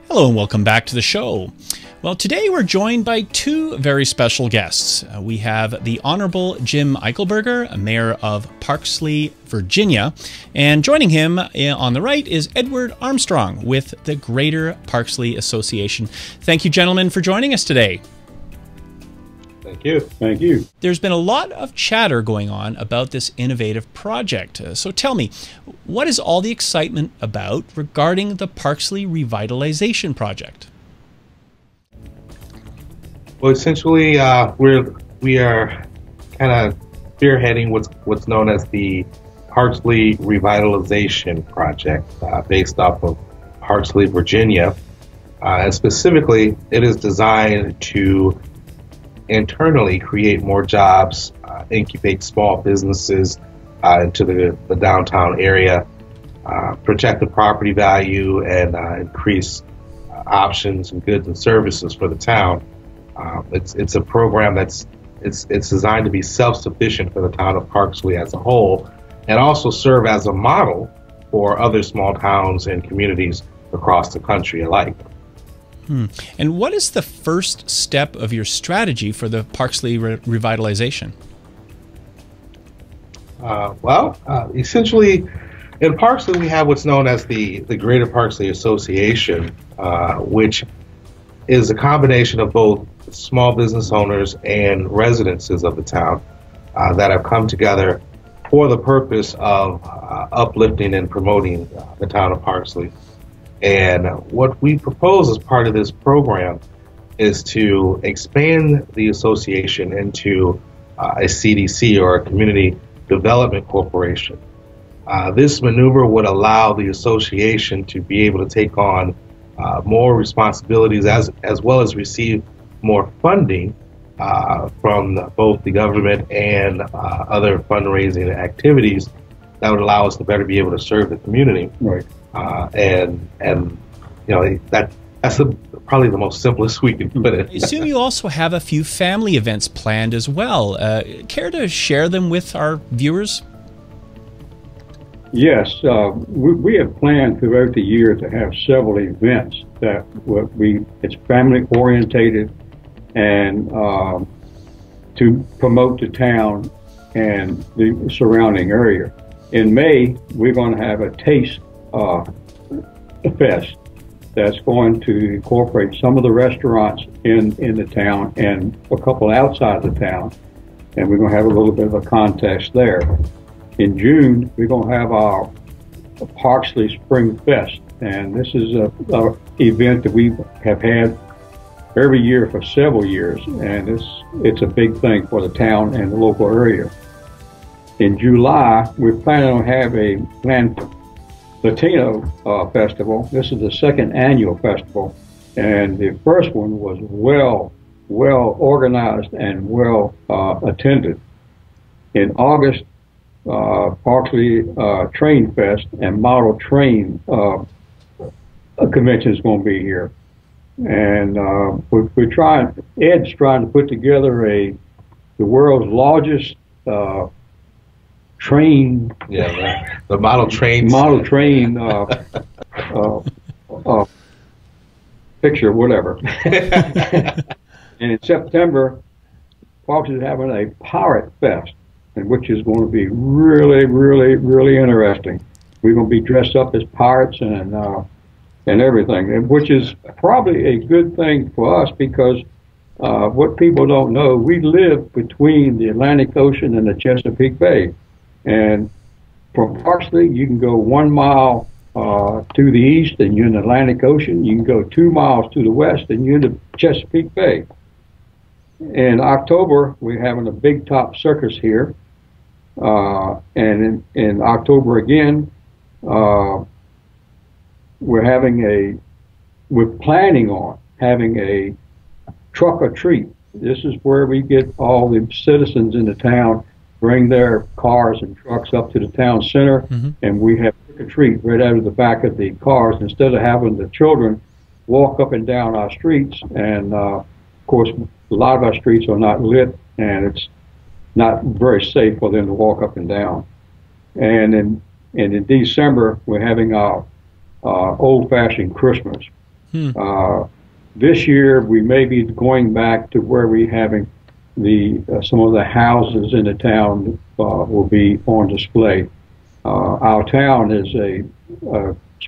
Hello and welcome back to the show. Well, today we're joined by two very special guests. We have the Honorable Jim Eichelberger, Mayor of Parksley, Virginia, and joining him on the right is Edward Armstrong with the Greater Parksley Association. Thank you, gentlemen, for joining us today. Thank you. Thank you. There's been a lot of chatter going on about this innovative project. So tell me, what is all the excitement about regarding the Parksley Revitalization Project? Well, essentially, we are kind of spearheading what's known as the Parksley Revitalization Project, based off of Parksley, Virginia, and specifically, it is designed to internally create more jobs, incubate small businesses into the downtown area, protect the property value, and increase options and goods and services for the town. It's a program it's designed to be self-sufficient for the town of Parksley as a whole, and also serve as a model for other small towns and communities across the country alike. And what is the first step of your strategy for the Parksley revitalization? Essentially, in Parksley, we have what's known as the Greater Parksley Association, which is a combination of both small business owners and residences of the town that have come together for the purpose of uplifting and promoting the town of Parksley. And what we propose as part of this program is to expand the association into a CDC, or a Community Development Corporation. This maneuver would allow the association to be able to take on more responsibilities as well as receive more funding from both the government and other fundraising activities that would allow us to better be able to serve the community. Right. And you know, that's probably the most simplest we can put it. I assume you also have a few family events planned as well. Care to share them with our viewers? Yes, we have planned throughout the year to have several events that it's family orientated and to promote the town and the surrounding area. In May, we're going to have a taste fest that's going to incorporate some of the restaurants in the town and a couple outside the town, and we're going to have a little bit of a contest there. In June, we're going to have our Parksley Spring Fest, and this is a event that we have had every year for several years, and it's a big thing for the town and the local area. In July, we're planning on having a Latino festival. This is the second annual festival, and the first one was well organized and well attended. In August, Parksley Train Fest and Model Train convention is going to be here, and Ed's trying to put together the world's largest train. Yeah, the model train picture, whatever. And in September, Parksley is having a pirate fest, which is going to be really interesting. We're going to be dressed up as pirates and everything, which is probably a good thing for us because what people don't know, we live between the Atlantic Ocean and the Chesapeake Bay. And from Parksley, you can go 1 mile to the east and you're in the Atlantic Ocean. You can go 2 miles to the west and you're in the Chesapeake Bay. In October, we're having a big top circus here. And in October again, we're planning on having a truck or treat. This is where we get all the citizens in the town bring their cars and trucks up to the town center, and we have trick or treat right out of the back of the cars instead of having the children walk up and down our streets. And of course, a lot of our streets are not lit, and it's not very safe for them to walk up and down. And in December, we're having our old-fashioned Christmas. This year, we may be going back to where we having some of the houses in the town will be on display. Our town is a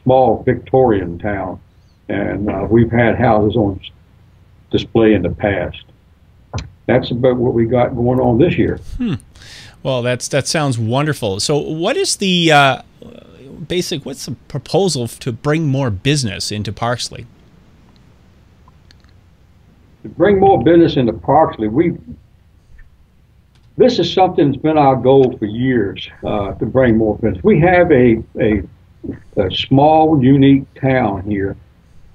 small Victorian town, and we've had houses on display in the past. That's about what we got going on this year. Well, that sounds wonderful. So what is the what's the proposal to bring more business into Parksley? To bring more business into Parksley, this is something that's been our goal for years, to bring more business. We have a small, unique town here,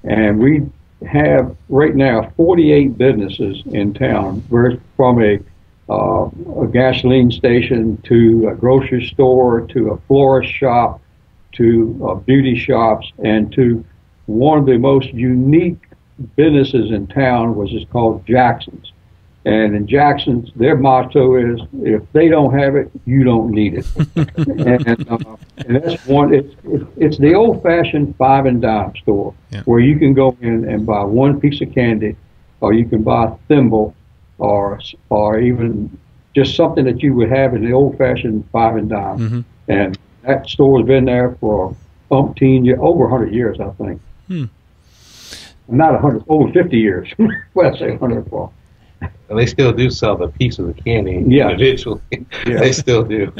and we have right now 48 businesses in town. We're from a gasoline station to a grocery store to a florist shop to beauty shops, and to one of the most unique businesses in town, which is called Jackson's. And in Jackson's, their motto is, if they don't have it, you don't need it. and that's one, it's the old-fashioned 5 and dime store, where you can go in and buy one piece of candy, or you can buy a thimble, or even just something that you would have in the old-fashioned 5 and dime. And that store has been there for umpteen years, over 100 years, I think. Not 100, over 50 years. Well, I say 100 for. And they still do sell the piece of the candy individually. They still do.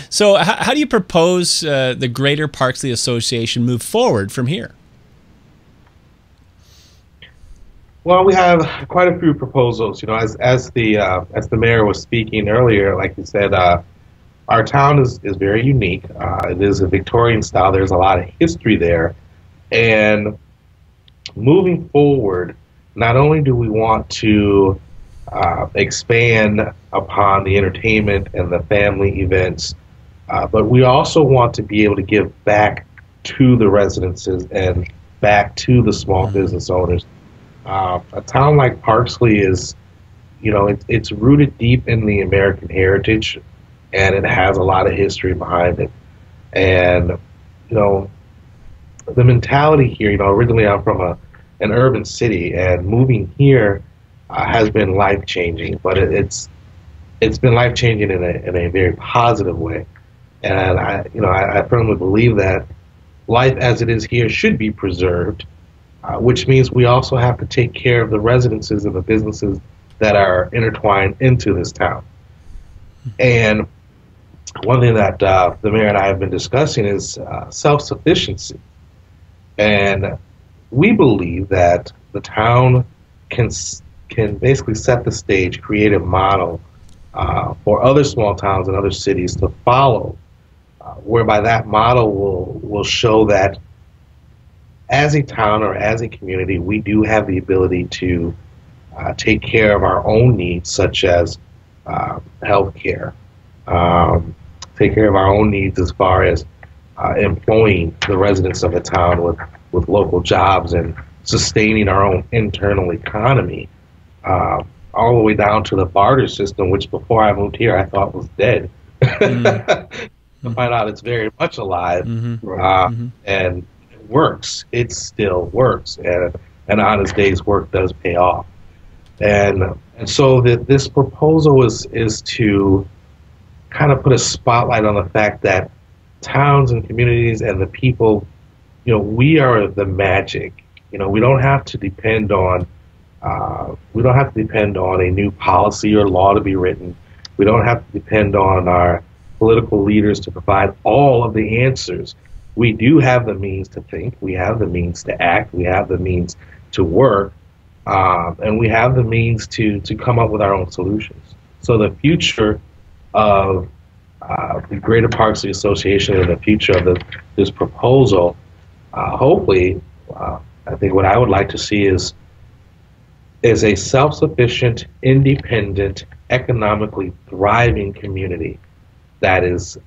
So how do you propose the Greater Parksley Association move forward from here? Well, we have quite a few proposals. You know, as the mayor was speaking earlier, like you said, our town is very unique. It is a Victorian style. There's a lot of history there. And moving forward, not only do we want to expand upon the entertainment and the family events, but we also want to be able to give back to the residences and back to the small business owners. A town like Parksley is, you know, it's rooted deep in the American heritage, and it has a lot of history behind it. And, you know, the mentality here, you know, originally I'm from an urban city, and moving here has been life-changing, but it's been life-changing in a very positive way. And I firmly believe that life as it is here should be preserved, which means we also have to take care of the residences and the businesses that are intertwined into this town. And one thing that the mayor and I have been discussing is self-sufficiency. And we believe that the town can basically set the stage, create a model for other small towns and other cities to follow, whereby that model will show that as a town or as a community, we do have the ability to take care of our own needs, such as health care, take care of our own needs as far as employing the residents of a town with local jobs and sustaining our own internal economy, all the way down to the barter system, which before I moved here I thought was dead. To find out it's very much alive, and it works. It still works, and an honest day's work does pay off. And so this proposal is to kind of put a spotlight on the fact that towns and communities and the people, you know, we are the magic. You know, we don't have to depend on a new policy or law to be written. We don't have to depend on our political leaders to provide all of the answers. We do have the means to think. We have the means to act. We have the means to work, and we have the means to come up with our own solutions. So the future of the Greater Parksley Association and the future of this proposal, hopefully, I think what I would like to see is a self-sufficient, independent, economically thriving community that is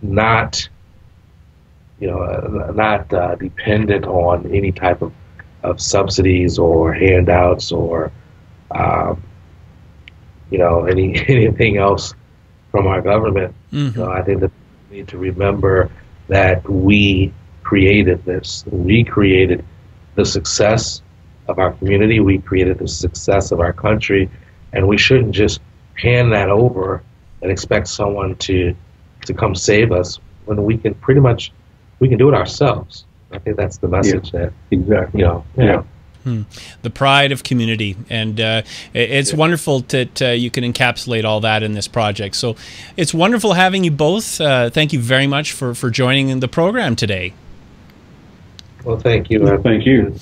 not dependent on any type of subsidies or handouts or anything else from our government. I think that we need to remember that we created this. We created the success of our community. We created the success of our country, and we shouldn't just hand that over and expect someone to come save us when we can do it ourselves. I think that's the message that exactly. The pride of community, and it's wonderful that you can encapsulate all that in this project. So it's wonderful having you both. Thank you very much for joining in the program today. Well, thank you. Thank you.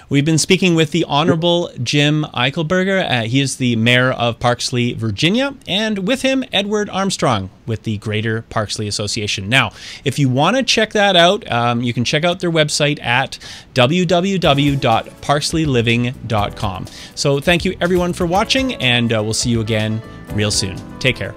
We've been speaking with the Honorable Jim Eichelberger. He is the mayor of Parksley, Virginia, and with him, Edward Armstrong with the Greater Parksley Association. Now, if you want to check that out, you can check out their website at www.parksleyliving.com. So thank you everyone for watching, and we'll see you again real soon. Take care.